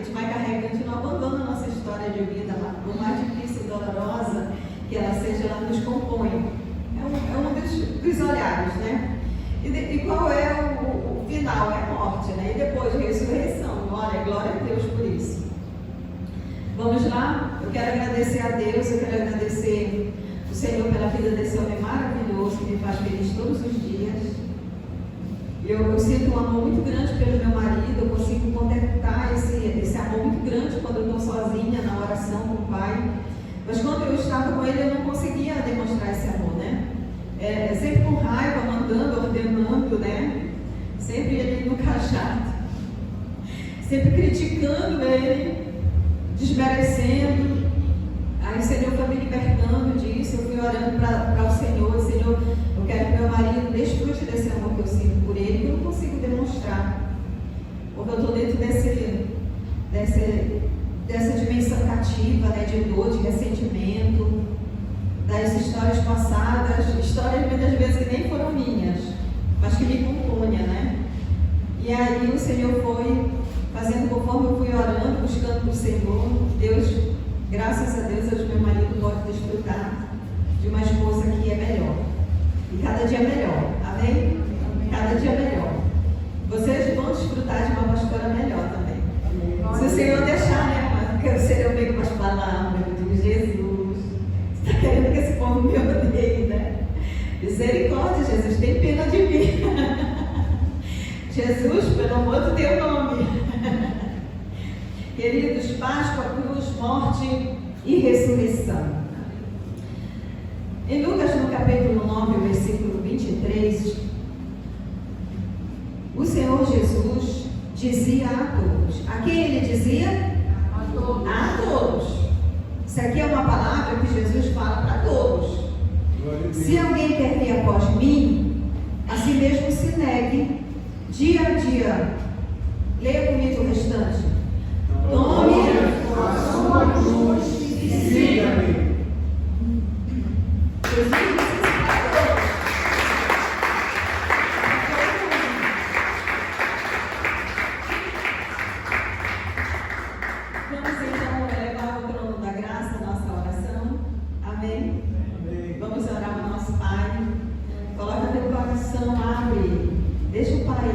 gente vai carregando, a gente não abandona a nossa história de vida lá. Por mais difícil e dolorosa que ela seja, ela nos compõe. É um dos olhares, né? E qual é o final? É a morte, né? E depois, ressurreição. Olha, glória a Deus por isso. Vamos lá? Eu quero agradecer a Deus, eu quero agradecer o Senhor pela vida desse homem maravilhoso que me faz feliz todos os dias. Eu sinto um amor muito grande pelo meu marido, eu consigo contemplar esse amor muito grande quando eu estou sozinha na oração com o Pai. Mas quando eu estava com ele, eu não conseguia demonstrar esse amor, né? Sempre com raiva, mandando, ordenando, né? Sempre ele no cajado, sempre criticando ele, desmerecendo. Aí o Senhor foi me libertando disso, eu fui orando para o Senhor. Senhor, eu quero que meu marido desfrute desse amor que eu sinto por ele, que eu não consigo demonstrar, porque eu estou dentro dessa dimensão cativa, né, de dor, de ressentimento, das histórias passadas, histórias muitas vezes que nem foram minhas, mas que me compunham, né? E aí o Senhor foi fazendo conforme eu fui orando, buscando o Senhor. Deus, graças a Deus, hoje meu marido pode desfrutar de uma esposa que é melhor. E cada dia melhor. Amém? Cada dia melhor. Vocês vão desfrutar de uma pastora melhor também. Se o Senhor deixar, né? Porque o Senhor vem com as palavras, eu digo, Jesus, você está querendo que esse povo me odeie, né? Misericórdia, Jesus, tem pena de mim. Jesus, pelo amor do teu nome. Queridos, Páscoa, cruz, morte e ressurreição. Em Lucas, no capítulo 9, versículo 23, o Senhor Jesus dizia a todos. A quem ele dizia? A todos. A todos. Isso aqui é uma palavra que Jesus fala para todos. Se alguém quer vir após mim, a si mesmo se negue, dia a dia. Leia comigo o restante. Tome a sua cruz e siga-me. Jesus disse para todos. Vamos então elevar o trono da graça a nossa oração. Amém? Amém. Vamos orar ao nosso Pai. Coloca teu coração, abre. Deixa o Pai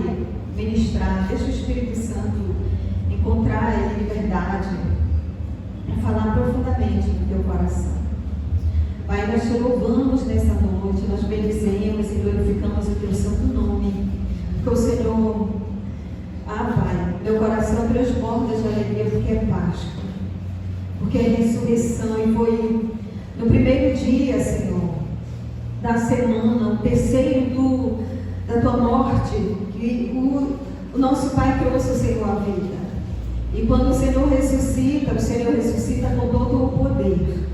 ministrar, deixa o Espírito Santo encontrar em liberdade para falar profundamente no teu coração. Pai, nós te louvamos nessa noite, nós bendizemos e glorificamos o teu santo nome, porque o Senhor, Pai, meu coração transborda de alegria porque é Páscoa, porque é ressurreição, e foi no primeiro dia, Senhor, da semana, o terceiro da tua morte, que o nosso Pai trouxe o Senhor à vida. E quando o Senhor ressuscita com todo o poder.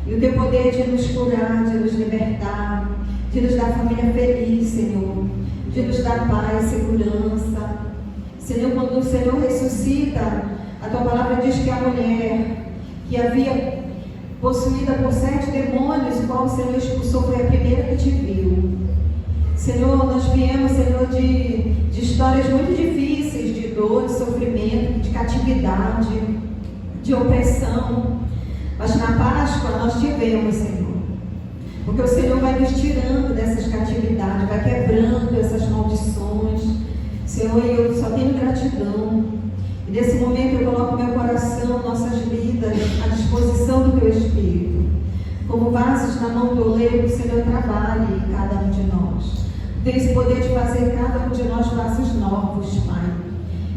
E o teu poder de nos curar, de nos libertar, de nos dar família feliz, Senhor, de nos dar paz, segurança. Senhor, quando o Senhor ressuscita, a tua palavra diz que a mulher que havia possuída por 7 demônios, o qual o Senhor expulsou, foi a primeira que te viu. Senhor, nós viemos, Senhor, de histórias muito difíceis, de dor, de sofrimento, de catividade, de opressão. Mas na Páscoa nós tivemos, Senhor. Porque o Senhor vai nos tirando dessas catividades, vai quebrando essas maldições. Senhor, eu só tenho gratidão. E nesse momento eu coloco meu coração, nossas vidas, à disposição do teu Espírito. Como vasos na mão do oleiro, que o Senhor trabalhe em cada um de nós. Tem esse poder de fazer cada um de nós vasos novos, Pai.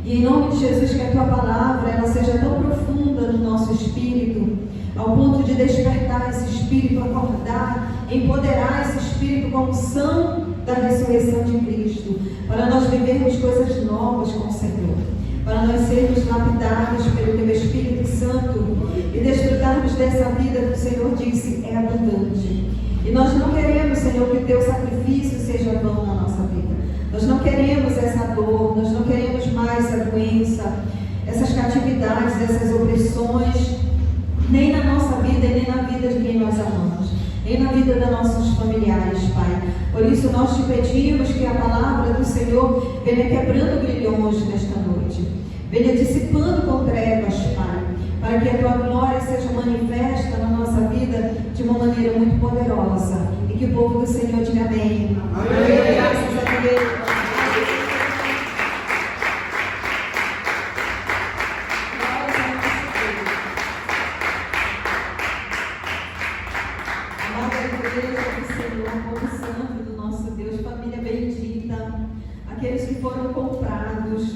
E em nome de Jesus, que a tua palavra ela seja tão profunda no nosso espírito, ao ponto de despertar esse espírito, acordar, empoderar esse espírito com a unção da ressurreição de Cristo, para nós vivermos coisas novas com o Senhor, para nós sermos lapidados pelo teu Espírito Santo e desfrutarmos dessa vida que o Senhor disse é abundante. E nós não queremos, Senhor, que o teu sacrifício seja vão na nossa vida. Nós não queremos essa dor, nós não queremos mais a doença, essas catividades, essas opressões, nem na nossa vida e nem na vida de quem nós amamos, nem na vida dos nossos familiares, Pai. Por isso nós te pedimos que a palavra do Senhor venha quebrando grilhões nesta noite, venha dissipando com trevas que a tua glória seja manifesta na nossa vida de uma maneira muito poderosa. E que o povo do Senhor diga amém. Amém. Graças a Deus. Aqueles que foram comprados,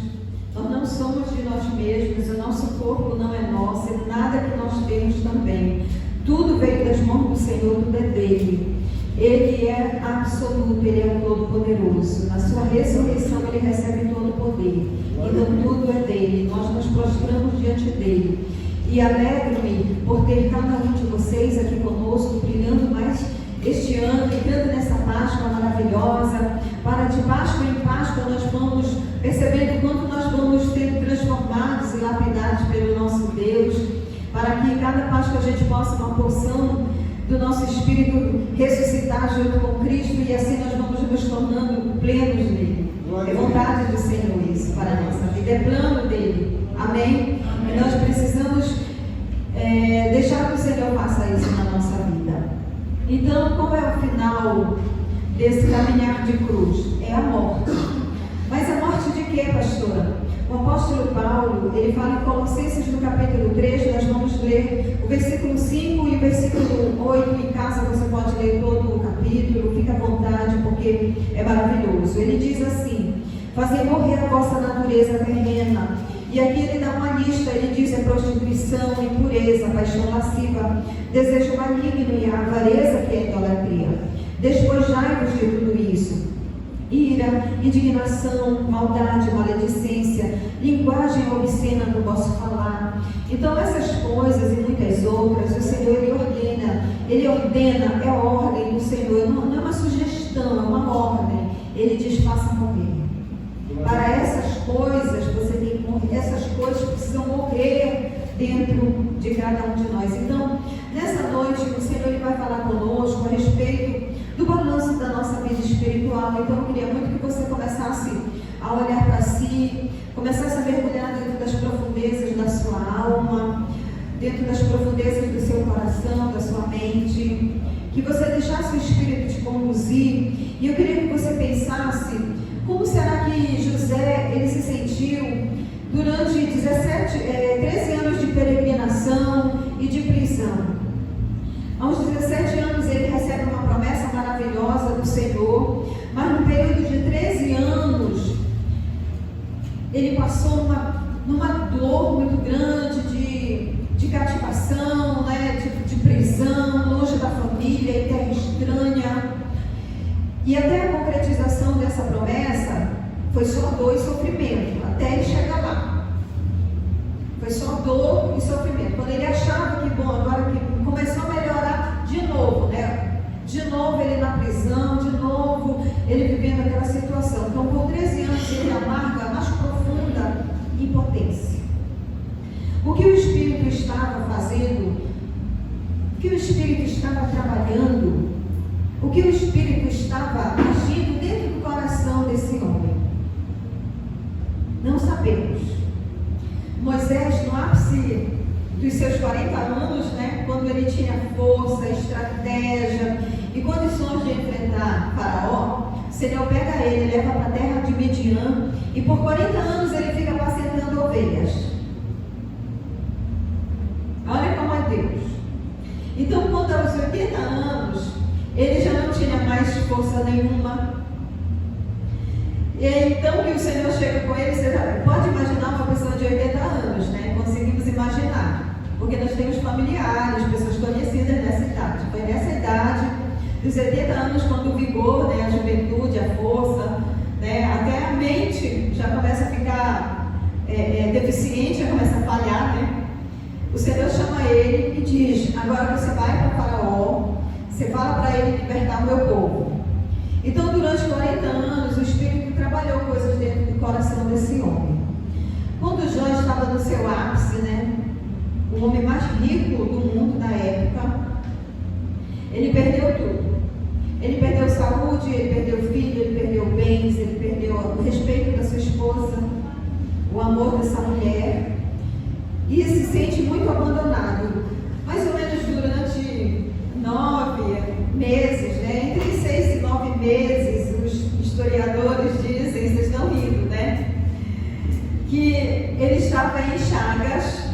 nós não somos de nós mesmos, o nosso corpo não é nosso, e nada que nós temos também. Tudo veio das mãos do Senhor, tudo é dele. Ele é absoluto, ele é o Todo-Poderoso. Na sua ressurreição ele recebe todo o poder. Então tudo é dele, nós nos prostramos diante dele. E alegro-me por ter cada um de vocês aqui conosco, brilhando mais este ano, entrando nessa Páscoa maravilhosa. Para de Páscoa em Páscoa nós vamos percebendo quanto nós vamos ser transformados e lapidados pelo nosso Deus, para que cada Páscoa a gente possa uma porção do nosso espírito ressuscitar junto com Cristo, e assim nós vamos nos tornando plenos nele. É vontade do Senhor isso para a nossa vida, é plano dele. Amém? E nós precisamos deixar que o Senhor faça isso na nossa vida. Então, qual é o final desse caminhar de cruz? É a morte. Mas a morte de quê, pastora? O apóstolo Paulo, ele fala em Colossenses no capítulo 3, nós vamos ler o versículo 5 e o versículo 8, em casa você pode ler todo o capítulo, fica à vontade, porque é maravilhoso. Ele diz assim: fazer morrer a vossa natureza terrena. E aqui ele dá uma lista, ele diz: é prostituição, impureza, paixão lasciva, desejo maligno e a avareza, que é idolatria. Despojai-vos de tudo isso: ira, indignação, maldade, maledicência, linguagem obscena no vosso falar. Então essas coisas e muitas outras, o Senhor ele ordena, é ordem do Senhor, não é uma sugestão, é uma ordem. Ele diz: faça morrer. Para essas coisas, você tem que morrer, essas coisas precisam morrer dentro de cada um de nós. Então, nessa noite, o Senhor ele vai falar conosco a respeito do balanço da nossa vida espiritual. Então, eu queria muito que você começasse a olhar para si, começasse a mergulhar dentro das profundezas da sua alma, dentro das profundezas do seu coração, da sua mente, que você deixasse o Espírito te conduzir. E eu queria que você pensasse: como será que José ele se sentiu durante 13 anos de peregrinação e de prisão? Aos 17 anos ele recebe uma promessa maravilhosa do Senhor, mas no período de 13 anos ele passou numa dor muito grande de cativação, né, de prisão, longe da família, em terra estranha. E até a concretização dessa promessa foi só dor e sofrimento, até ele chegar lá. Foi só dor e sofrimento. Quando ele achava que, agora que começou a melhorar de novo, né? De novo ele na prisão, de novo ele vivendo aquela situação. Então, por 13 anos ele amarga a mais profunda impotência. O que o Espírito estava fazendo, o que o Espírito estava trabalhando, o que o Espírito estava agindo dentro do coração desse homem? Não sabemos. Moisés, no ápice dos seus 40 anos, né, quando ele tinha força, estratégia e condições de enfrentar Faraó, o Senhor pega ele, leva para a terra de Midian, e por 40 anos ele fica apacentando ovelhas. Olha como é Deus. Então, quando aos 80 anos, ele já não tinha mais força nenhuma. E aí, então, que o Senhor chega com ele, você já pode imaginar uma pessoa de 80 anos, né? Conseguimos imaginar. Porque nós temos familiares, pessoas conhecidas nessa idade. Foi nessa idade, dos 80 anos, quando o vigor, né, a juventude, a força, né, até a mente já começa a ficar deficiente, já começa a falhar, né? O Senhor chama ele e diz: agora você vai para Faraó, você fala para ele libertar o meu povo. Então, durante 40 anos, o Espírito trabalhou coisas dentro do coração desse homem. Quando Jó estava no seu ápice, né, o homem mais rico do mundo na época, ele perdeu tudo. Ele perdeu saúde, ele perdeu filho, ele perdeu bens, ele perdeu o respeito da sua esposa, o amor dessa mulher. e se sente muito abandonado. Mais ou menos durante 9 meses, né? Entre 6 e 9 meses, os historiadores dizem, vocês estão rindo, né? Que ele estava em chagas,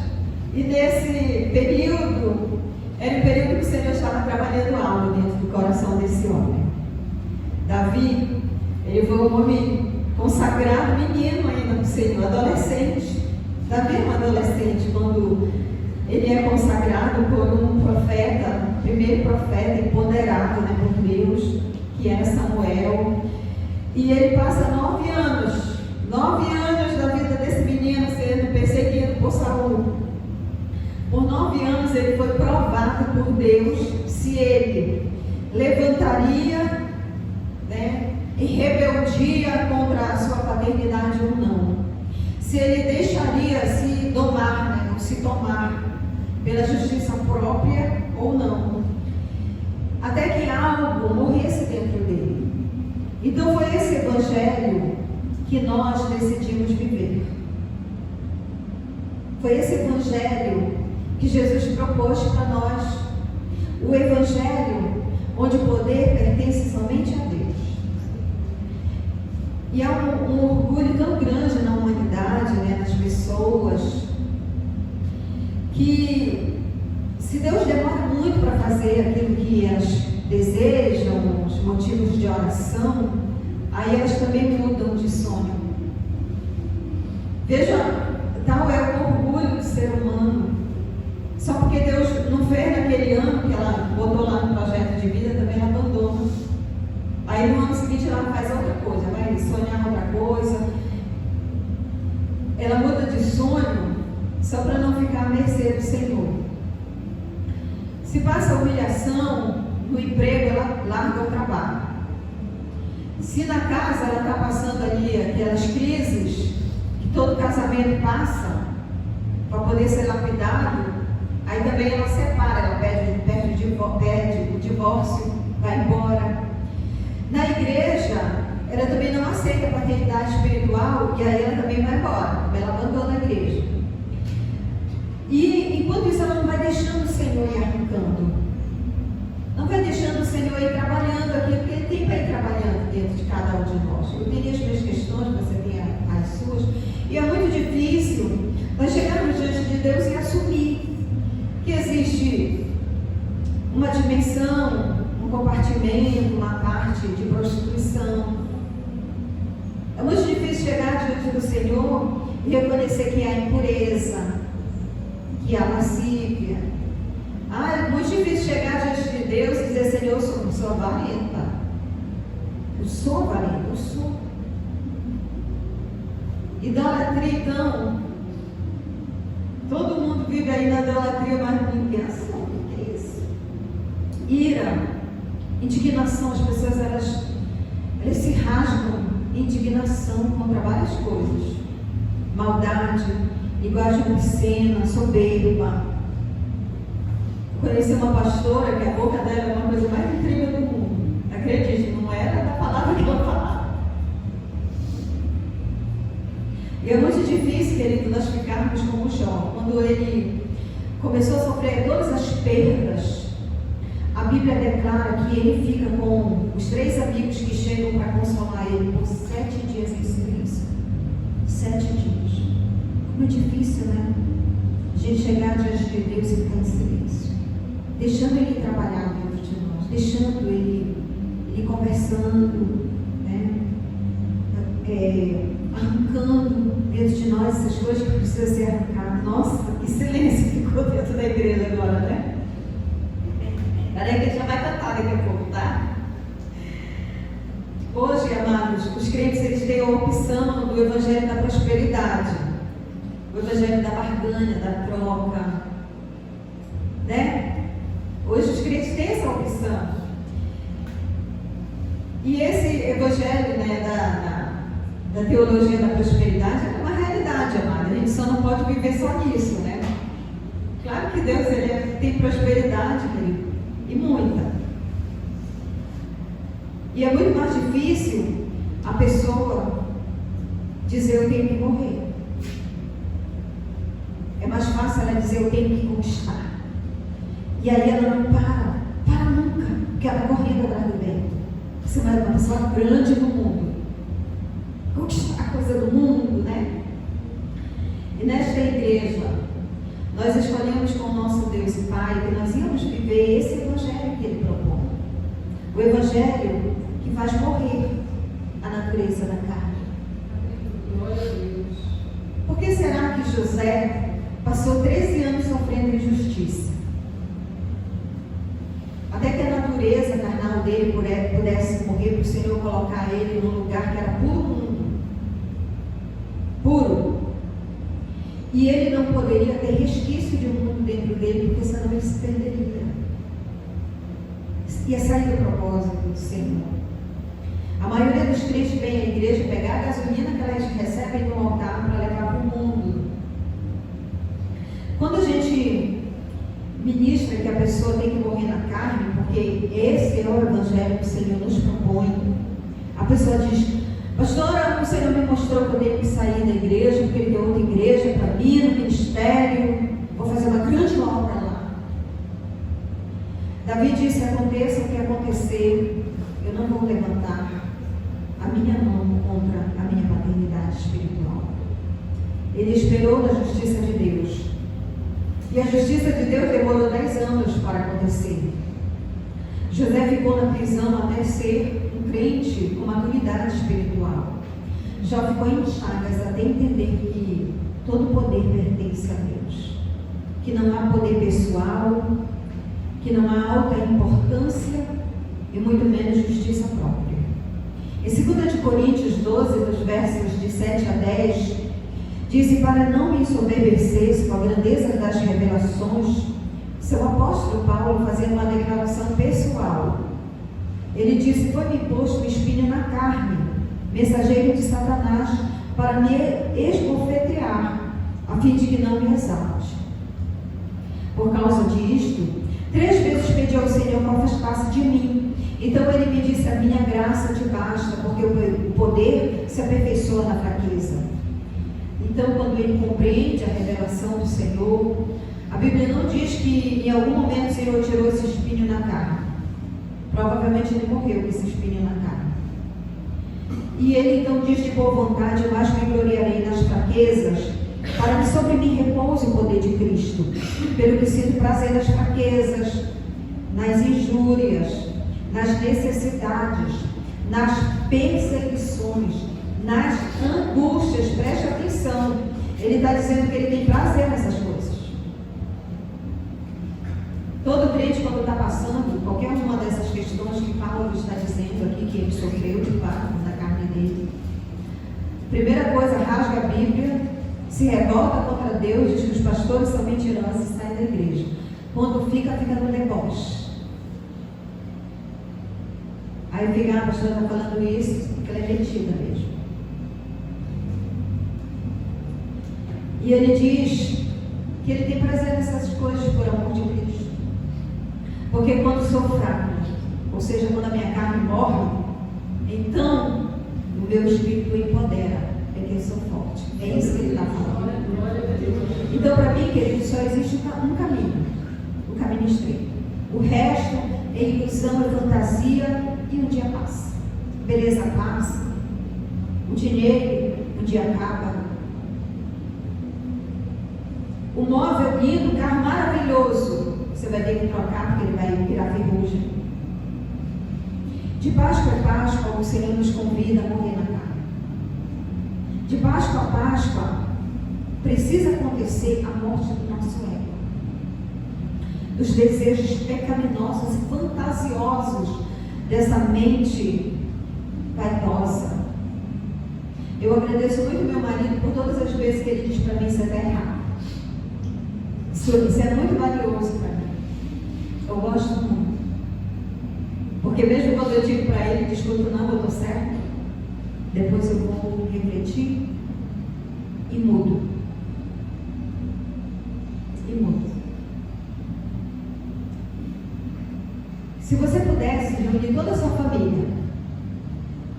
e nesse período, era o período que o Senhor estava trabalhando algo dentro do coração desse homem. Davi, ele foi um homem consagrado, menino ainda no Senhor, adolescente. Davi é um adolescente quando ele é consagrado por um profeta, primeiro profeta empoderado, né, por Deus, que era Samuel. E ele passa 9 anos da vida desse menino sendo perseguido por Saul. Por 9 anos ele foi provado por Deus se ele levantaria, né, em rebeldia contra a sua paternidade ou não. Se ele deixaria se domar, né, ou se tomar pela justiça própria ou não. Até que algo morresse dentro dele. Então foi esse evangelho que nós decidimos viver. Foi esse evangelho que Jesus propôs para nós. O evangelho onde o poder pertence somente a Deus. E há um orgulho tão grande na humanidade, né, nas pessoas, que se Deus demora muito para fazer aquilo que elas desejam, os motivos de oração, aí elas também mudam de sonho. Veja, tal é o orgulho do ser humano. Só porque Deus não fez naquele ano que ela botou lá no projeto de vida, também ela abandona. Aí no ano seguinte ela faz outra coisa, vai sonhar outra coisa. Ela muda de sonho só para não ficar à mercê do Senhor. Se passa humilhação no emprego, ela larga o trabalho. Se na casa ela está passando ali aquelas crises que todo casamento passa para poder ser lapidado, aí também ela separa, ela pede o divórcio, vai embora. Na igreja, ela também não aceita a paternidade espiritual e aí ela também vai embora, ela abandona a igreja. E enquanto isso ela não vai deixando o Senhor ir arrancando, não vai deixando o Senhor ir trabalhando aqui, porque Ele tem para ir trabalhando dentro de cada um de nós. Eu tenho as minhas questões, você tem as suas, e é muito difícil nós chegarmos diante de Deus e assumir que existe uma dimensão, um compartimento, uma parte de prostituição. É muito difícil chegar diante do Senhor e reconhecer que há impureza, que há lascívia. É muito difícil chegar diante de Deus e dizer: Senhor, eu sou avarenta. Eu sou avarenta, eu sou. Idolatria, então, todo mundo vive aí na idolatria, mas ninguém sabe o que é isso. Ira, indignação, as pessoas elas se rasgam em indignação contra várias coisas. Maldade, linguagem obscena, soberba. Conheci uma pastora que a boca dela é uma coisa mais incrível do mundo. Acredite, não era da palavra que ela falava. E é muito difícil, querido, nós ficarmos como Jó. Quando ele começou a sofrer todas as perdas, a Bíblia declara que ele fica com os 3 amigos que chegam para consolar ele por 7 dias em silêncio. 7 dias. Como é difícil, né? A gente chegar diante de Deus e ficar em silêncio. Deixando Ele trabalhar dentro de nós. Deixando Ele conversando, né? Arrancando dentro de nós essas coisas que precisam ser arrancadas. Nossa, que silêncio ficou dentro da igreja agora, né? Peraí que a gente já vai cantar daqui a pouco, tá? Hoje, amados, os crentes eles têm a opção do evangelho da prosperidade, o evangelho da barganha, da troca, né? Hoje os crentes têm essa opção. E esse evangelho, né, da teologia da prosperidade é uma realidade, amada. A gente só não pode viver só nisso, né? Claro que Deus tem prosperidade, querido, e muita. E é muito mais difícil a pessoa dizer: eu tenho que morrer. É mais fácil dizer, eu tenho que conquistar. E aí ela não para nunca, porque ela correndo atrás do vento. Você vai uma pessoa grande no mundo, conquistar a coisa do mundo, né? E nesta igreja, nós escolhemos com o nosso Deus e Pai que nós íamos viver esse evangelho que Ele propõe. O evangelho que faz morrer a natureza da carne. Glória a Deus. Por que será que José passou 13 anos sofrendo injustiça? Até que a natureza carnal dele pudesse morrer, para o Senhor colocar ele num lugar que era puro mundo. Puro. E ele não poderia ter resquício de um mundo dentro dele, porque senão ele se perderia. Ia sair do propósito do Senhor. A maioria dos crentes vem à igreja pegar a gasolina que elas recebem no altar para levar para o mundo. Quando a gente ministra que a pessoa tem que morrer na carne, porque esse é o evangelho que o Senhor nos propõe, a pessoa diz: pastora, o Senhor me mostrou que eu tenho que sair da igreja, porque Ele tem outra igreja para mim, no ministério, vou fazer uma grande obra lá. Davi disse: aconteça o que acontecer, eu não vou levantar a minha mão contra a minha paternidade espiritual. Ele esperou na justiça de Deus. E a justiça de Deus demorou 10 anos para acontecer. José ficou na prisão até ser um crente com maturidade espiritual. Jó ficou em chagas até entender que todo poder pertence a Deus. Que não há poder pessoal, que não há alta importância e muito menos justiça própria. Em 2 Coríntios 12, dos versos de 7 a 10, diz: e para não me ensoberbecesse com a grandeza das revelações, seu apóstolo Paulo fazendo uma declaração pessoal. Ele disse: foi-me posto um espinho na carne, mensageiro de Satanás, para me esbofetear, a fim de que não me exalte. Por causa disto, 3 vezes pedi ao Senhor que afastasse de mim. Então ele me disse: a minha graça te basta, porque o poder se aperfeiçoa na fraqueza. Então, quando ele compreende a revelação do Senhor, a Bíblia não diz que em algum momento o Senhor tirou esse espinho na carne. Provavelmente ele morreu com esse espinho na carne. E ele então diz de boa vontade: eu mais me gloriarei nas fraquezas, para que sobre mim repouse o poder de Cristo, pelo que sinto prazer nas fraquezas, nas injúrias, nas necessidades, nas perseguições, nas angústias. Preste atenção, ele está dizendo que ele tem prazer nessas coisas. Todo crente, quando está passando qualquer uma dessas questões que Paulo está dizendo aqui, que ele sofreu de fato na carne dele, primeira coisa, rasga a Bíblia, se revolta contra Deus, diz que os pastores são mentirosos e sai da igreja. Quando fica no deboche. Aí fica: a pastora está falando isso porque ela é mentira mesmo. E ele diz que ele tem prazer nessas coisas por amor de Cristo. Porque quando sou fraco, ou seja, quando a minha carne morre, então o meu espírito empodera, é que eu sou forte. É isso que ele está falando. Então, para mim, querido, só existe um caminho estreito. O resto é ilusão, é fantasia, e um dia passa. Beleza passa. O dinheiro um dia acaba. O móvel lindo, o carro maravilhoso, você vai ter que trocar porque ele vai virar ferrugem. De Páscoa a Páscoa, o Senhor nos convida a morrer na carne. De Páscoa a Páscoa, precisa acontecer a morte do nosso ego, dos desejos pecaminosos e fantasiosos dessa mente vaidosa. Eu agradeço muito meu marido por todas as vezes que ele diz para mim: você está errado. Isso é muito valioso para mim. Eu gosto muito. Porque mesmo quando eu digo para ele: desculpa, não, eu estou certo, depois eu vou refletir e mudo. Se você pudesse reunir toda a sua família,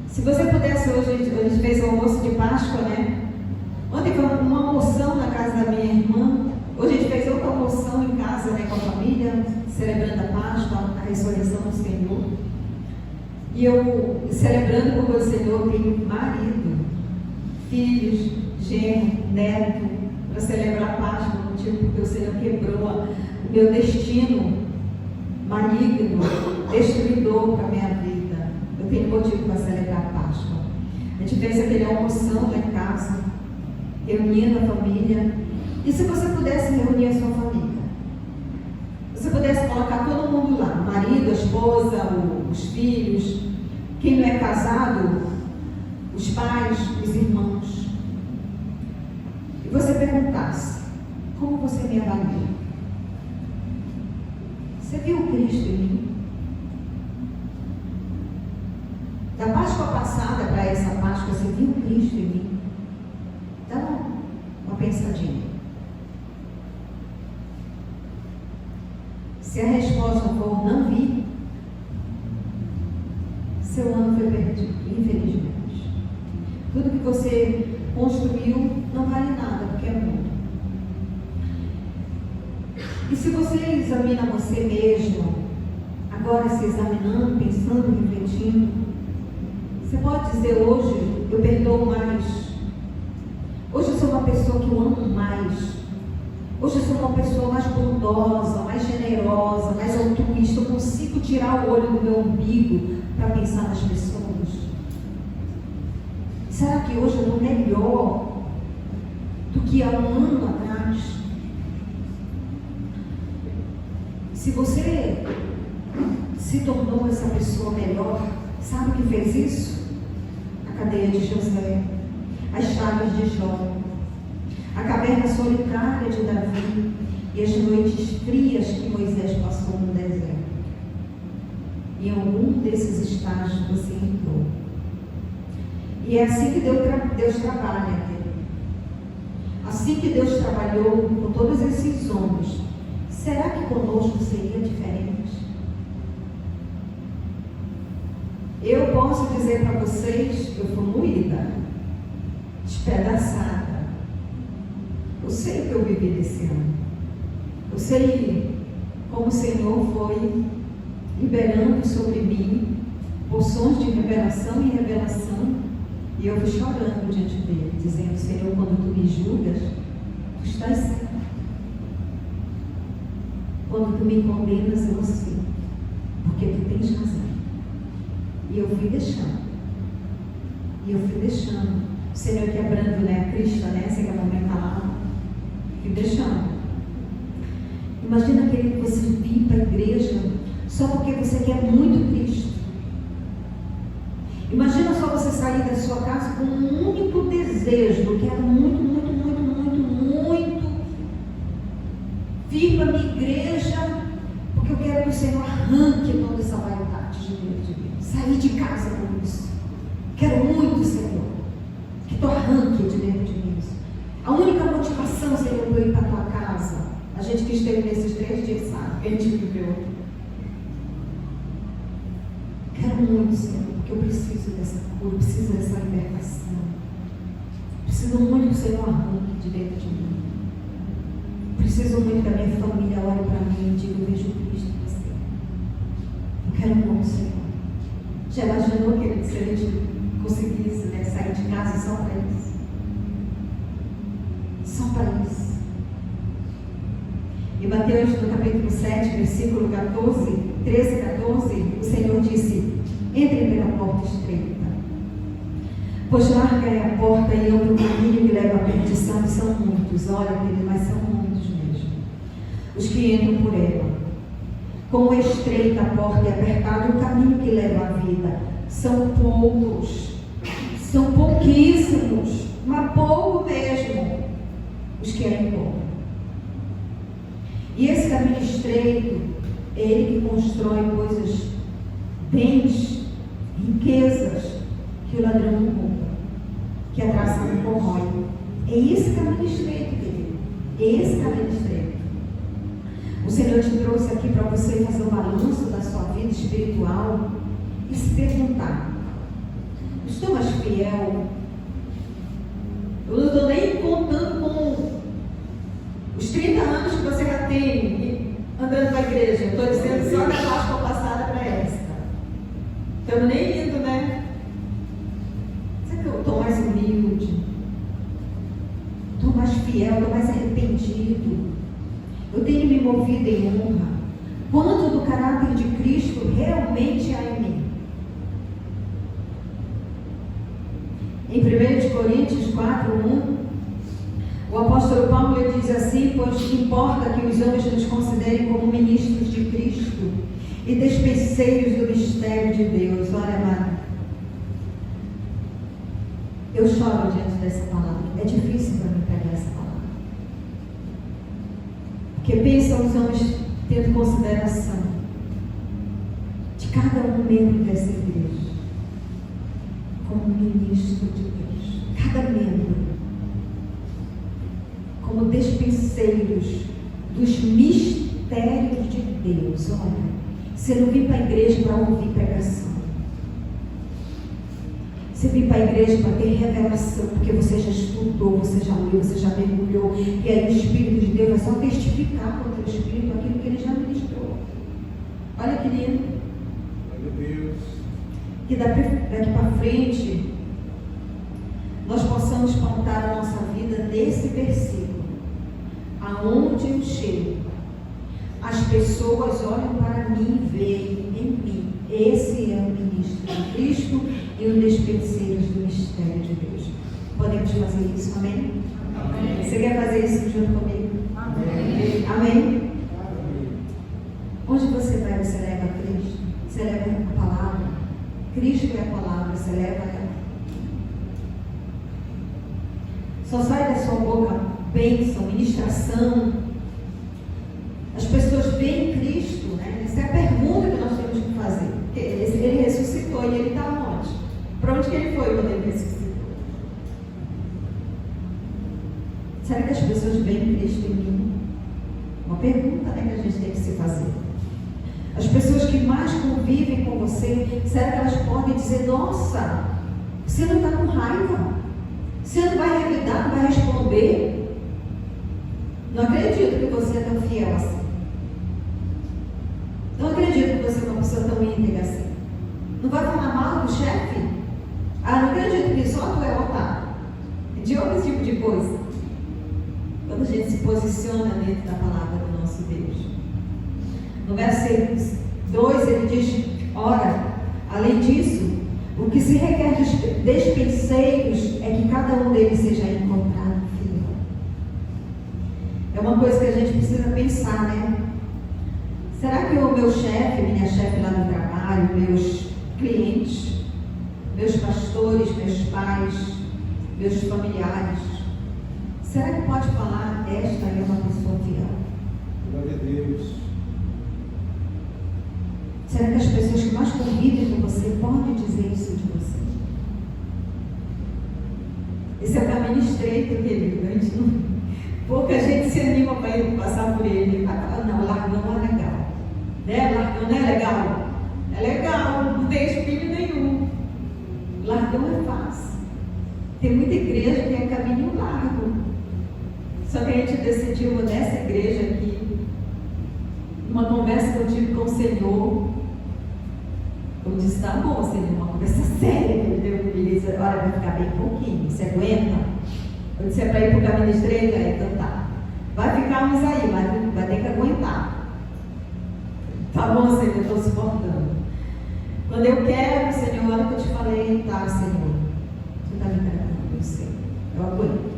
se você pudesse, hoje a gente fez o almoço de Páscoa, né? Ontem foi uma almoção na casa da minha irmã, hoje a gente fez outra E eu, celebrando por você, Senhor, tenho marido, filhos, genro, neto, para celebrar a Páscoa contigo, porque o Senhor quebrou o meu destino maligno, destruidor para a minha vida. Eu tenho motivo para celebrar a Páscoa. A gente fez aquele almoção lá em casa, reunindo a família. E se você pudesse reunir a sua família? Se você pudesse colocar todo mundo lá, o marido, a esposa, os filhos, quem não é casado, os pais, os irmãos. E você perguntasse, como você me avalia? Você viu Cristo em mim? Da Páscoa passada para essa Páscoa, você viu Cristo em mim? Dá uma pensadinha. Se a resposta for não vi, seu ano foi perdido, infelizmente. Tudo que você construiu não vale nada, porque é mundo. E se você examina você mesmo, agora se examinando, pensando, refletindo, você pode dizer hoje, eu perdoo mais. Hoje eu sou uma pessoa que eu amo mais. Hoje eu sou uma pessoa mais bondosa, mais generosa, mais altruísta. Eu consigo tirar o olho do meu umbigo para pensar nas pessoas. Será que hoje eu estou melhor do que há um ano atrás? Se você se tornou essa pessoa melhor, sabe o que fez isso? A cadeia de José, as chagas de Jó, a caverna solitária de Davi e as noites frias que Moisés passou no deserto. Em algum desses estágios você entrou. E é assim que Deus trabalha, querido. Assim que Deus trabalhou com todos esses homens, será que conosco seria diferente? Eu posso dizer para vocês, eu fui moída, despedaçada. Eu sei o que eu vivi nesse ano. Eu sei como o Senhor foi liberando sobre mim porções de revelação em revelação. E eu fui chorando diante dele, dizendo, Senhor, quando tu me julgas, tu estás certo. Quando tu me condenas, eu sinto, porque tu tens razão. E eu fui deixando. O Senhor quebrando, né, a crista, né, assim que a mamãe falava. Fui deixando. Imagina que você vir para a igreja só porque você quer muito Cristo. Imagina só você sair da sua casa com um único desejo. Eu quero muito vir para a minha igreja, porque eu quero que o Senhor arranque toda essa vaidade de dentro de mim. Sair de casa com isso. Quero muito, Senhor, que tu arranque de dentro de mim isso. A única motivação, Senhor, para eu ir para a tua casa, a gente que esteve nesses 3 dias sabe, que a gente viveu. Quero muito, Senhor, porque eu preciso dessa cura, eu preciso dessa libertação. Preciso muito que o Senhor arranque de dentro de mim. Preciso muito que a minha família olhe para mim e diga, eu vejo Cristo em você. Eu quero muito, Senhor. Já imaginou, querido, se a gente conseguisse, né, sair de casa só para isso? Só para isso. Em Mateus, no capítulo 7, versículo 13 e 14, o Senhor disse, entrem pela porta estreita, pois larga é a porta e amplo o caminho que leva à perdição, e são muitos, olha, querido, mas são muitos mesmo, os que entram por ela. Como é estreita a porta e apertado o caminho que leva à vida, são poucos, são pouquíssimos, mas pouco mesmo, os que a encontram. E esse caminho estreito é ele que constrói coisas, bens, riquezas que o ladrão rouba, que a traça não corrói. É esse caminho estreito, querido. É esse caminho estreito. O Senhor te trouxe aqui para você fazer um balanço da sua vida espiritual e se perguntar, estou mais fiel? Eu não estou nem contando com os 30 anos que você já tem andando para a igreja. Estou dizendo só da Páscoa passada para esta. Estamos nem indo, né? Será que eu estou mais humilde? Estou mais fiel, estou mais arrependido? Eu tenho me movido em honra? Quanto do caráter de Cristo realmente há em mim? Em 1 Coríntios 4:1, o apóstolo Paulo ele diz assim: pois importa que os homens nos considerem como ministros de Cristo e despenseiros do mistério de Deus. Olha, amado, eu choro diante dessa palavra. É difícil para mim pegar essa palavra, porque pensam os homens tendo consideração de cada um membro dessa igreja como ministro de Deus, cada membro como despenseiros dos mistérios de Deus. Olha, você não vem para a igreja para ouvir pregação, você vem para a igreja para ter revelação, porque você já estudou, você já leu, você já mergulhou, e aí o Espírito de Deus vai só testificar contra o Espírito aquilo que ele já ministrou. Olha que lindo. Glória a Deus. Que daqui para frente nós possamos pautar a nossa vida nesse versículo. Aonde eu chego, as pessoas olham para mim e veem em mim. Esse é o ministro de Cristo e o despenseiro do mistério de Deus. Podemos fazer isso, amém? Amém. Você quer fazer isso junto comigo? Amém. Amém? Onde você vai, você leva Cristo? Você leva a palavra? Cristo é a palavra, você leva ela. Só sai da sua boca bênção, ministração. As pessoas veem Cristo, né? Essa é a pergunta que nós temos que fazer. Porque ele ressuscitou e ele está onde? Para onde que ele foi quando ele ressuscitou? Será que as pessoas veem Cristo em mim? Uma pergunta, né, que a gente tem que se fazer. As pessoas que mais convivem com você, será que elas podem dizer: nossa, você não está com raiva? Você não vai revidar, não vai responder? Não acredito que você é tão fiel assim. Não acredito que você é uma pessoa tão íntegra assim. Não vai falar mal do chefe? Ah, não acredito que só tu é otário. De outro tipo de coisa. Quando a gente se posiciona dentro da palavra do nosso Deus. No verso 2 ele diz: ora, além disso, o que se requer dos despenseiros é que cada um deles seja encontrado fiel. É uma coisa que a gente precisa pensar, né? Será que o meu chefe, minha chefe lá no trabalho, meus clientes, meus pastores, meus pais, meus familiares, será que pode falar: esta é uma pessoa fiel? Glória a Deus. Será que as pessoas que mais convivem com você podem dizer isso de você? Esse é o caminho estreito, querido. Pouca gente se anima para ir passar por ele. Vai falar: não, largão não é legal. Né? Largão não é legal? É legal, não tem espírito nenhum. Largão é fácil. Tem muita igreja que é caminho largo. Só que a gente decidiu nessa igreja aqui, numa conversa que eu tive com o Senhor. Eu disse: tá bom, Senhor, uma conversa séria. Ele disse: olha, vai ficar bem pouquinho, você aguenta? Eu disse: é para ir para o caminho estreito? Então tá. Vai ficar uns aí, mas vai ter que aguentar. Tá bom, Senhor, eu estou suportando. Quando eu quero, Senhor, olha que eu te falei: tá, Senhor, você está me entregando, eu sei, eu aguento.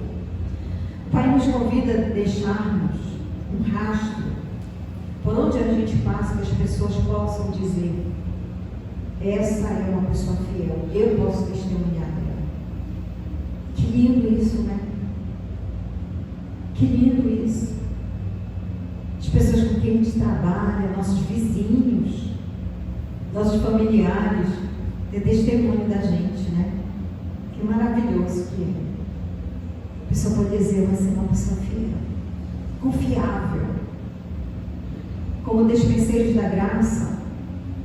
O Pai nos convida a deixarmos um rastro por onde a gente passa, que as pessoas possam dizer: essa é uma pessoa fiel, eu posso testemunhar dela. Que lindo isso, né? Que lindo isso. As pessoas com quem a gente trabalha, nossos vizinhos, nossos familiares, ter testemunho da gente, né? Que maravilhoso que é. A pessoa pode dizer: vai ser uma pessoa fiel, confiável. Como despenseiros da graça,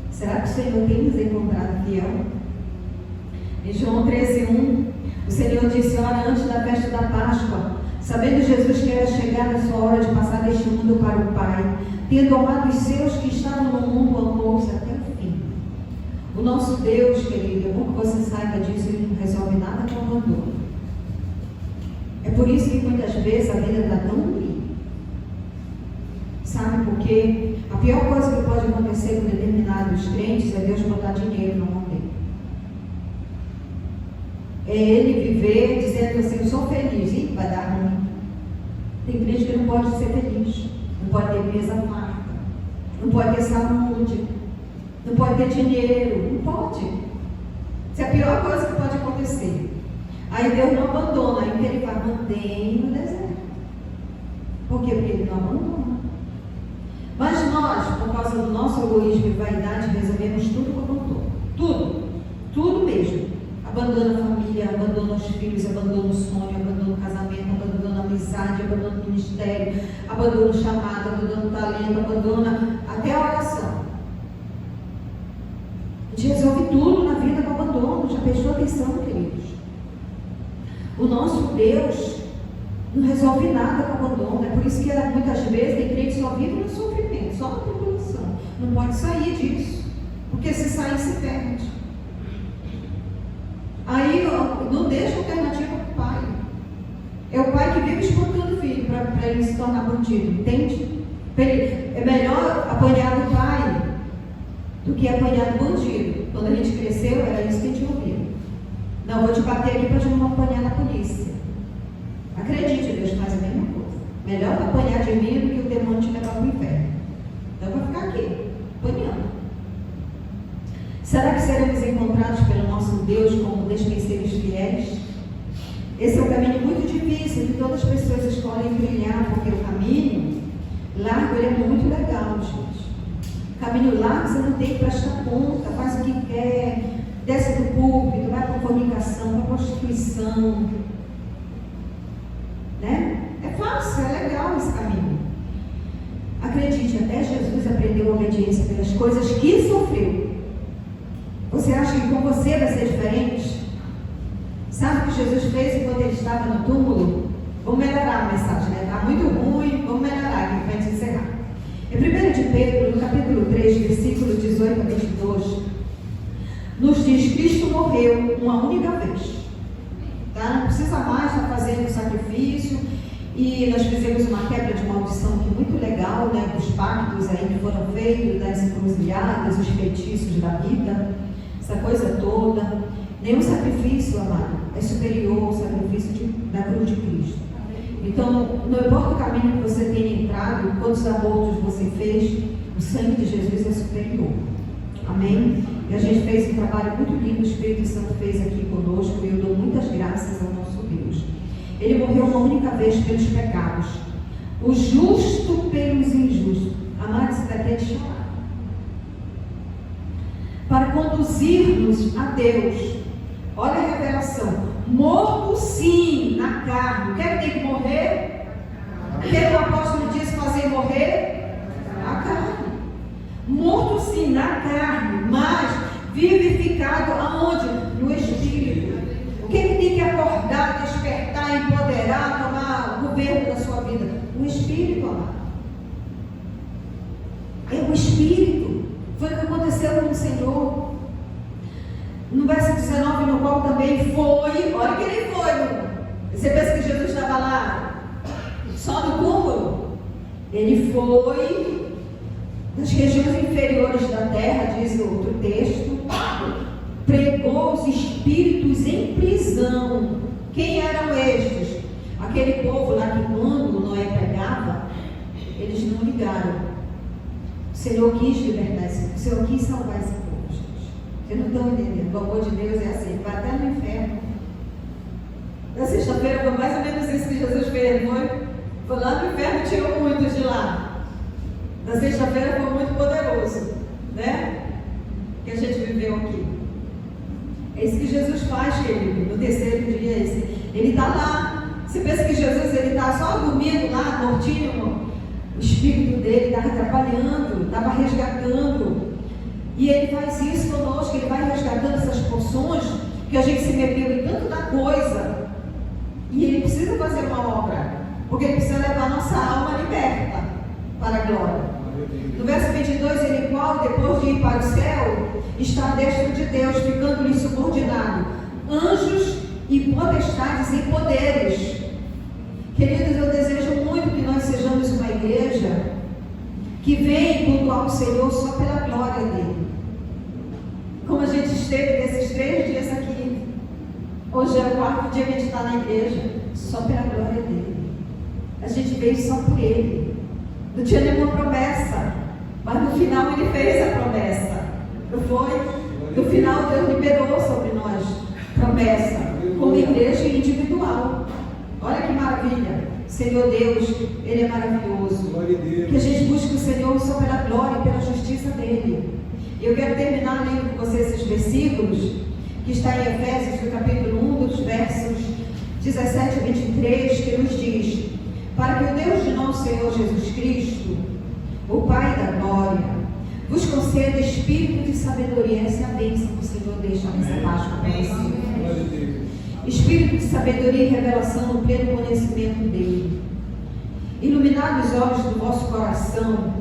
será que o Senhor tem nos encontrado fiel? Em João 13:1, o Senhor disse: ora, antes da festa da Páscoa, sabendo Jesus que era chegada a sua hora de passar deste mundo para o Pai, tendo amado os seus que estavam no mundo, amou-os até o fim. O nosso Deus, querido, é bom que você saiba disso, ele não resolve nada com abandono. É por isso que muitas vezes a vida está tão ruim. Sabe por quê? A pior coisa que pode acontecer com determinados crentes é Deus botar dinheiro na mão dele. É ele viver dizendo assim, eu sou feliz, e vai dar ruim. Tem crente que não pode ser feliz, não pode ter mesa farta, não pode ter saúde, não pode ter dinheiro, não pode. Isso é a pior coisa que pode acontecer. Aí Deus não abandona, aí ele vai mantém no deserto. Por quê? Porque ele não abandona. Mas nós, por causa do nosso egoísmo e vaidade, resolvemos tudo com abandono. Tudo mesmo. Abandona a família, abandona os filhos, abandona o sonho, abandona o casamento, abandona a amizade, abandona o ministério, abandona o chamado, abandona o talento, abandona até a oração. A gente resolve tudo na vida com abandono. Já prestou atenção, queridos? O nosso Deus não resolve nada com abandono. É por isso que muitas vezes tem crente que só vive no sofrimento, só na tribulação. Não pode sair disso, porque se sair se perde. Aí não deixa alternativa para o pai. É o pai que vive espantando o filho para ele se tornar bandido, entende? É melhor apanhar do pai do que apanhar do bandido. Quando a gente cresceu, era isso que a gente ouvia. Não, vou te bater aqui para a gente não apanhar na polícia. Acredite, Deus faz a mesma coisa. Melhor apanhar de mim do que o demônio te levar para o inferno. Então vai ficar aqui, apanhando. Será que seremos encontrados pelo nosso Deus como despenseiros fiéis? Esse é um caminho muito difícil que todas as pessoas escolhem trilhar, porque o caminho largo ele é muito legal, gente. O caminho largo você não tem que prestar conta, faz o que quer, desce do púlpito, vai para a fornicação, para a prostituição. Né? É fácil, é legal esse caminho. Acredite, até Jesus aprendeu a obediência pelas coisas que sofreu. Você acha que com você vai ser diferente? Sabe o que Jesus fez enquanto ele estava no túmulo? Vamos melhorar a mensagem, né? Está muito ruim, vamos melhorar aqui para a gente encerrar. Em 1 de Pedro, no capítulo 3, versículo 18 a 22, nos diz que Cristo morreu uma única vez. Tá? Não precisa mais estar fazendo sacrifício. E nós fizemos uma quebra de maldição aqui muito legal, né? Dos pactos aí que foram feitos, das encruzilhadas, os feitiços da vida, essa coisa toda. Nenhum sacrifício, amado, é superior ao sacrifício da cruz de Cristo. Então, não importa o caminho que você tenha entrado, quantos abortos você fez, o sangue de Jesus é superior. Amém? E a gente fez um trabalho muito lindo, o Espírito Santo fez aqui conosco, e eu dou muitas graças ao nosso Deus. Ele morreu uma única vez pelos pecados, o justo pelos injustos. Amado, você vai ter de chorar. Para conduzir-nos a Deus. Olha a revelação. Morto sim na carne. O que é que tem que morrer? O que o apóstolo diz fazer morrer? A carne. Morto sim na carne, mas vivificado aonde? No Espírito. O que é que tem que acordar, despertar, empoderar, tomar o governo da sua vida? O Espírito, amado. É o Espírito. Foi o que aconteceu com o Senhor. No verso 19, no qual também foi, olha que ele foi. Você pensa que Jesus estava lá só no túmulo? Ele foi nas regiões inferiores da terra, diz o outro texto, pregou os espíritos em prisão. Quem eram estes? Aquele povo lá que quando Noé pregava, eles não ligaram. O Senhor quis libertar esse povo, o Senhor quis salvar esse povo, gente. Vocês não estão entendendo, o amor de Deus é assim, vai até no inferno. Na sexta-feira foi mais ou menos isso que Jesus fez, não foi? Foi lá no inferno e tirou muitos de lá. Na sexta-feira foi muito poderoso, né? Que a gente viveu aqui. É isso que Jesus faz, querido, no terceiro dia. Ele está lá. Você pensa que Jesus está só dormindo lá, mortinho? O espírito dele estava trabalhando, estava resgatando. E ele faz isso conosco, ele vai resgatando essas porções que a gente se meteu em tanta coisa. E ele precisa fazer uma obra, porque ele precisa levar a nossa alma liberta para a glória. No verso 22, ele qual, depois de ir para o céu, está à destra de Deus, ficando-lhe subordinado anjos e potestades e poderes. Queridos, eu desejo muito que nós sejamos uma igreja que vem cultuar o Senhor só pela glória dele. Como a gente esteve nesses 3 dias aqui. Hoje é o 4º dia que a gente está na igreja, só pela glória dele. A gente veio só por ele. Não tinha nenhuma promessa, mas no final ele fez a promessa. Não foi? No final Deus liberou sobre nós promessa, como igreja individual. Olha que maravilha. Senhor Deus, ele é maravilhoso. Que a gente busque o Senhor só pela glória e pela justiça dele. Eu quero terminar lendo com vocês esses versículos, que está em Efésios, no capítulo 1, dos versos 17 a 23, que nos diz: para que o Deus de nosso Senhor Jesus Cristo, o Pai da glória, vos conceda espírito de sabedoria. Essa é a bênção que o Senhor deixa nessa Páscoa para você. Espírito de sabedoria e revelação no pleno conhecimento dele. Iluminado os olhos do vosso coração,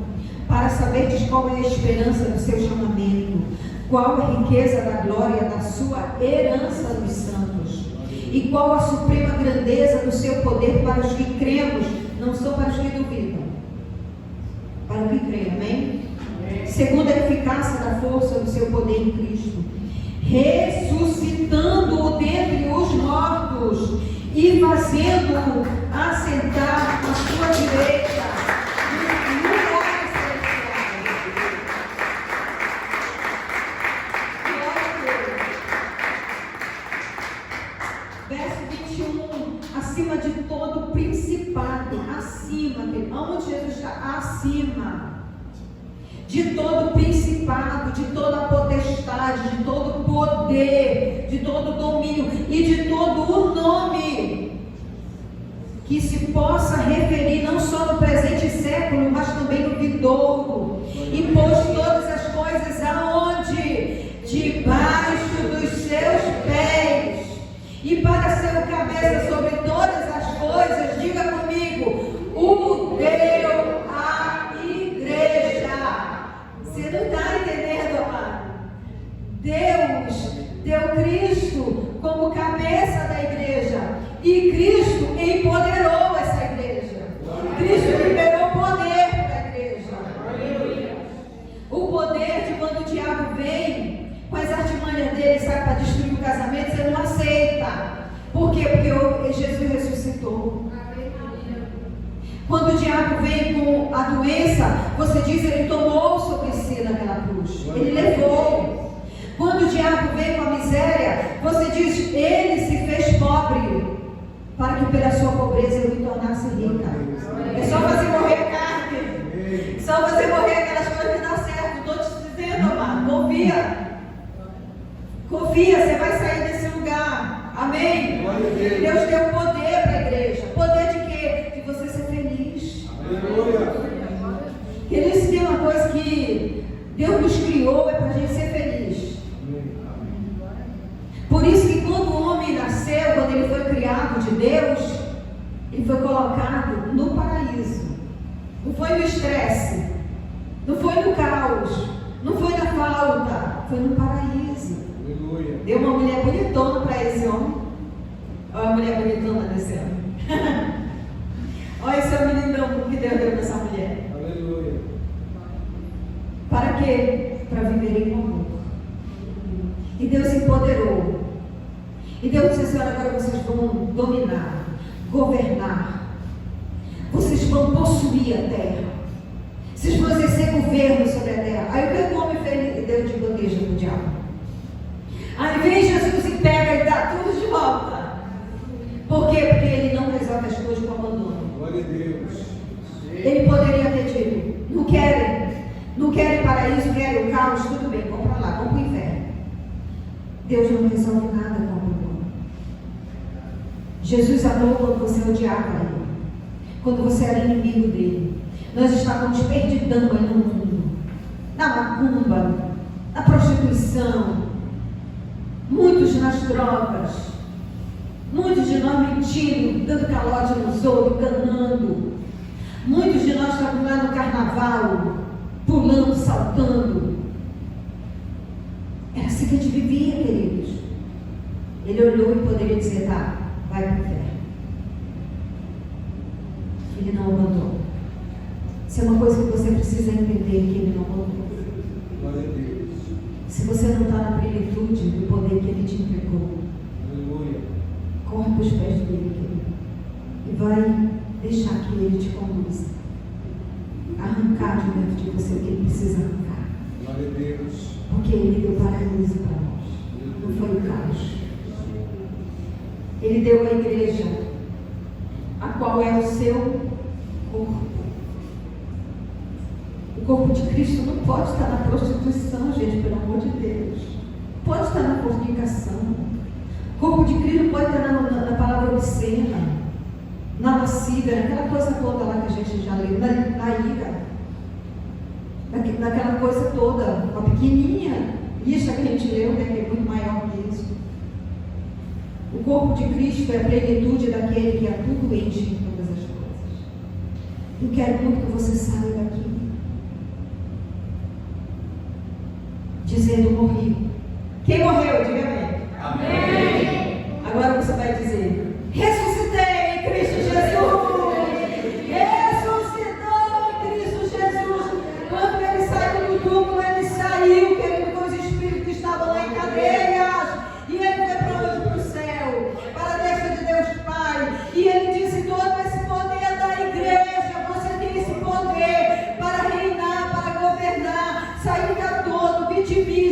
para saberdes qual é a esperança do seu chamamento, qual a riqueza da glória da sua herança nos santos, e qual a suprema grandeza do seu poder para os que cremos, não só para os que duvidam, para os que creem, amém? Segundo a eficácia da força do seu poder em Cristo, ressuscitando-o dentre os mortos e fazendo-o assentar à sua direita nos lugares celestiais. Verso 21, acima de todo principado, acima, onde Jesus está? Acima de todo principado, de toda potestade, de todo poder, de todo domínio e de todo o nome que se possa referir não só no presente século, mas também no vindouro, e pôs todas as coisas aonde? Debaixo dos seus pés, e para ser o cabeça sobre todas as coisas, diga comigo, o deu à igreja. Você não está entendendo, amado? Deus deu Cristo como cabeça da igreja, e Cristo empoderou essa igreja. Cristo liberou poder para a igreja. O poder de quando o diabo vem com as artimanhas dele, sabe, para destruir o casamento, você não aceita. Por quê? Porque Jesus ressuscitou. Quando o diabo vem com a doença, você diz, ele tomou sobre si naquela cruz. Ele levou. Quando o diabo vem com a miséria, você diz, ele se fez pobre, para que pela sua pobreza eu me tornasse rica. É só você morrer a carne. Só você morrer aquelas coisas que dão certo. Estou te dizendo, amado, confia. Confia, você vai sair desse lugar. Amém? Deus deu poder para a igreja. Poder de quê? De você ser feliz. Eles têm uma coisa que Deus nos criou, é para a gente ser feliz. Por isso que quando o homem nasceu, quando ele foi criado de Deus, ele foi colocado no paraíso. Não foi no estresse, não foi no caos, não foi na falta, foi no paraíso. Aleluia. Deu uma mulher bonitona para esse homem. Olha a mulher bonitona desse homem. Olha esse meninão que Deus deu para essa mulher. Aleluia. Para quê? Para viver em comum. E Deus empoderou. E Deus disse assim, agora vocês vão dominar, governar. Vocês vão possuir a terra. Vocês vão exercer governo sobre a terra. Aí o que o homem fez? Ele deu de bandeja para o diabo. Aí vem Jesus e pega e dá tudo de volta. Por quê? Porque ele não resolve as coisas com abandono. Glória a Deus. Ele poderia ter dito, não querem paraíso, querem o caos, tudo bem, vão para lá, vão para o inferno. Deus não resolve nada com abandono. Jesus amou quando você odiava ele, quando você era inimigo dele. Nós estávamos perdidão aí no mundo, na macumba, na prostituição, muitos nas drogas, muitos de nós mentindo, dando calote nos outros, enganando. Muitos de nós estamos lá no carnaval, pulando, saltando. Era assim que a gente vivia, queridos. Ele olhou e poderia dizer, tá, vai para o inferno. Ele não mandou. Isso é uma coisa que você precisa entender, que Ele não mandou. Glória a Deus. Se você não está na plenitude do poder que Ele te entregou, Aleluia. corre para os pés dele, querido, e vai deixar que Ele te conduza. Arrancar de dentro de você o que Ele precisa arrancar. Glória a Deus. Porque Ele deu paraíso para nós. Não foi o caos. Ele deu a igreja, a qual é o seu corpo. O corpo de Cristo não pode estar na prostituição, gente, pelo amor de Deus. Pode estar na fornicação. O corpo de Cristo pode estar na palavra obscena, na lascívia, naquela coisa toda lá que a gente já leu, na ira, naquela coisa toda, uma pequenininha lista que a gente leu, né, que é muito maior que isso. O corpo de Cristo é a plenitude daquele que a tudo enche em todas as coisas. Eu quero muito que você saia daqui dizendo: morri. Quem morreu? Diga amém. Amém. Agora você vai dizer: ressuscitei em Cristo Jesus. Ressuscitou em Cristo Jesus. Quando ele saiu do túmulo, ele saiu, querido, com os espíritos que estavam lá em cadeias. E ele foi para onde? Para o céu, para a destra de Deus Pai. E ele disse: todo esse poder da igreja, você tem esse poder para reinar, para governar. Sair da todo, vir de mim.